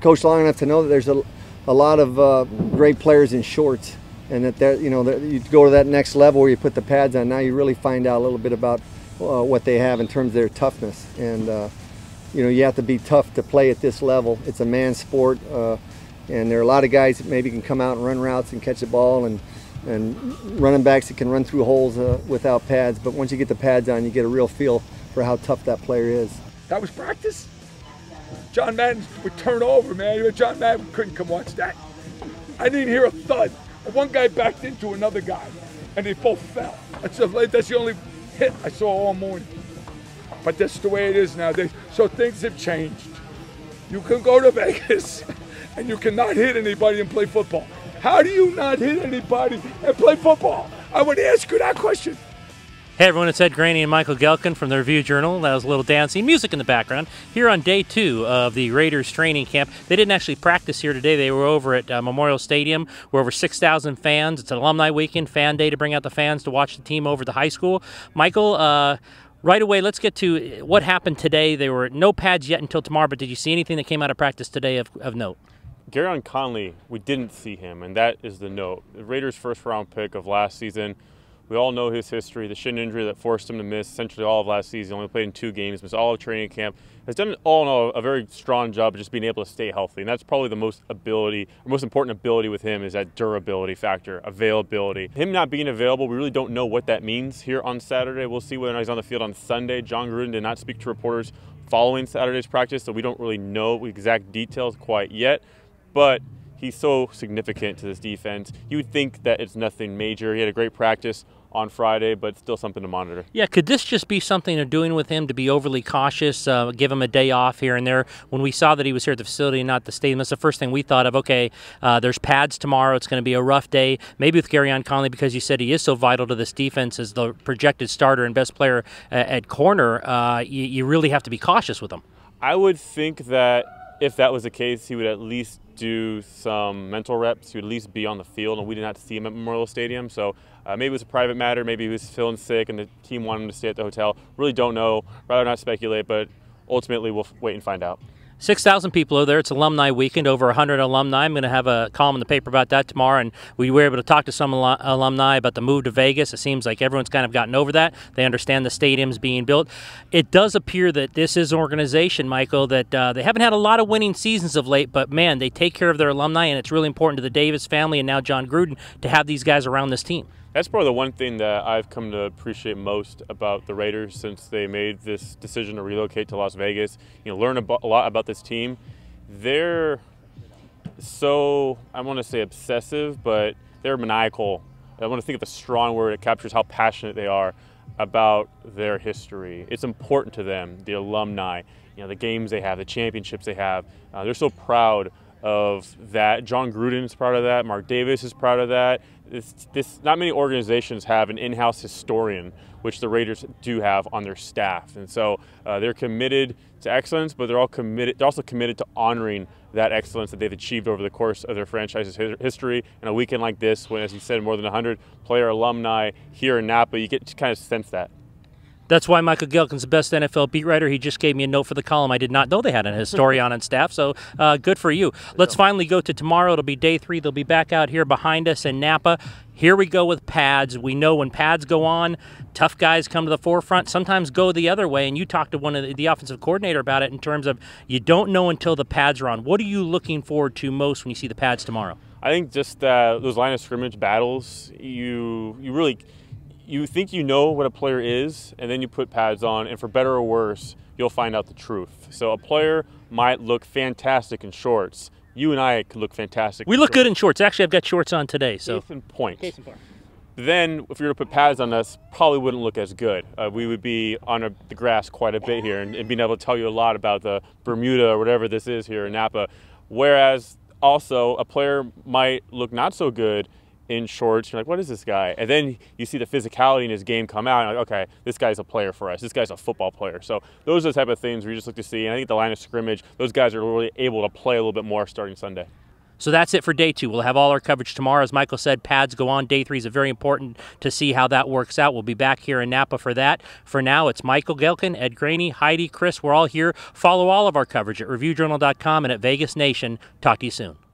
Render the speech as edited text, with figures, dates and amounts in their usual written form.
Coached long enough to know that there's a lot of great players in shorts, and that you go to that next level where you put the pads on. Now you really find out a little bit about what they have in terms of their toughness, and you have to be tough to play at this level. It's a man's sport, and there are a lot of guys that maybe can come out and run routes and catch a ball, and running backs that can run through holes without pads. But once you get the pads on, you get a real feel for how tough that player is. That was practice. John Madden would turn over, man. John Madden couldn't come watch that. I didn't hear a thud. One guy backed into another guy, and they both fell. That's the only hit I saw all morning. But that's the way it is now. So things have changed. You can go to Vegas, and you cannot hit anybody and play football. How do you not hit anybody and play football? I would ask you that question. Hey everyone, it's Ed Graney and Michael Gehlken from the Review Journal. That was a little dancing music in the background. Here on day 2 of the Raiders training camp. They didn't actually practice here today. They were over at Memorial Stadium. We're over 6,000 fans. It's an alumni weekend, fan day to bring out the fans to watch the team over at the high school. Michael, right away, let's get to what happened today. There were no pads yet until tomorrow, but did you see anything that came out of practice today of note? Gareon Conley, we didn't see him, and that is the note. The Raiders' first-round pick of last season. We all know his history, the shin injury that forced him to miss essentially all of last season. Only played in 2 games, missed all of training camp. Has done all in all a very strong job of just being able to stay healthy. And that's probably the most important ability with him is that durability factor, availability. Him not being available, we really don't know what that means here on Saturday. We'll see whether or not he's on the field on Sunday. John Gruden did not speak to reporters following Saturday's practice, so we don't really know exact details quite yet. But he's so significant to this defense. You would think that it's nothing major. He had a great practice on Friday, but still something to monitor. Yeah, could this just be something they're doing with him to be overly cautious, give him a day off here and there? When we saw that he was here at the facility and not the stadium, that's the first thing we thought of. Okay, there's pads tomorrow. It's going to be a rough day. Maybe with Gareon Conley, because you said he is so vital to this defense as the projected starter and best player at corner, you really have to be cautious with him. I would think that if that was the case, he would at least do some mental reps. He would at least be on the field, and we did not see him at Memorial Stadium. So maybe it was a private matter. Maybe he was feeling sick, and the team wanted him to stay at the hotel. Really don't know. Rather not speculate, but ultimately we'll wait and find out. 6,000 people over there. It's alumni weekend, over 100 alumni. I'm going to have a column in the paper about that tomorrow, and we were able to talk to some alumni about the move to Vegas. It seems like everyone's kind of gotten over that. They understand the stadium's being built. It does appear that this is an organization, Michael, that they haven't had a lot of winning seasons of late, but man, they take care of their alumni, and it's really important to the Davis family and now John Gruden to have these guys around this team. That's probably the one thing that I've come to appreciate most about the Raiders since they made this decision to relocate to Las Vegas. Learn a lot about this team. They're so, I want to say obsessive, but they're maniacal. I want to think of a strong word that captures how passionate they are about their history. It's important to them, the alumni, the games they have, the championships they have. They're so proud of that. John Gruden is proud of that. Mark Davis is proud of that. Not many organizations have an in-house historian, which the Raiders do have on their staff, and so they're committed to excellence, but they're also committed to honoring that excellence that they've achieved over the course of their franchise's history. And a weekend like this, when, as you said, more than 100 player alumni here in Napa, you get to kind of sense that. That's why Michael Gehlken's the best NFL beat writer. He just gave me a note for the column. I did not know they had a historian on staff, so good for you. Let's finally go to tomorrow. It'll be day 3. They'll be back out here behind us in Napa. Here we go with pads. We know when pads go on, tough guys come to the forefront, sometimes go the other way, and you talked to one of the offensive coordinator about it in terms of you don't know until the pads are on. What are you looking forward to most when you see the pads tomorrow? I think just those line of scrimmage battles, you think you know what a player is, and then you put pads on, and for better or worse, you'll find out the truth. So a player might look fantastic in shorts. You and I could look fantastic. We look good in shorts. Actually, I've got shorts on today. So. Case in point. Case in point. Then, if you were to put pads on us, probably wouldn't look as good. We would be on the grass quite a bit here and being able to tell you a lot about the Bermuda or whatever this is here in Napa. Whereas, also, a player might look not so good in shorts. You're like, what is this guy? And then you see the physicality in his game come out, and you're like, okay, this guy's a player for us. This guy's a football player. So those are the type of things we just look to see. And I think the line of scrimmage, those guys are really able to play a little bit more starting Sunday. So that's it for day 2. We'll have all our coverage tomorrow. As Michael said, pads go on. Day 3 is very important to see how that works out. We'll be back here in Napa for that. For now, it's Michael Gehlken, Ed Graney, Heidi, Chris. We're all here. Follow all of our coverage at ReviewJournal.com and at Vegas Nation. Talk to you soon.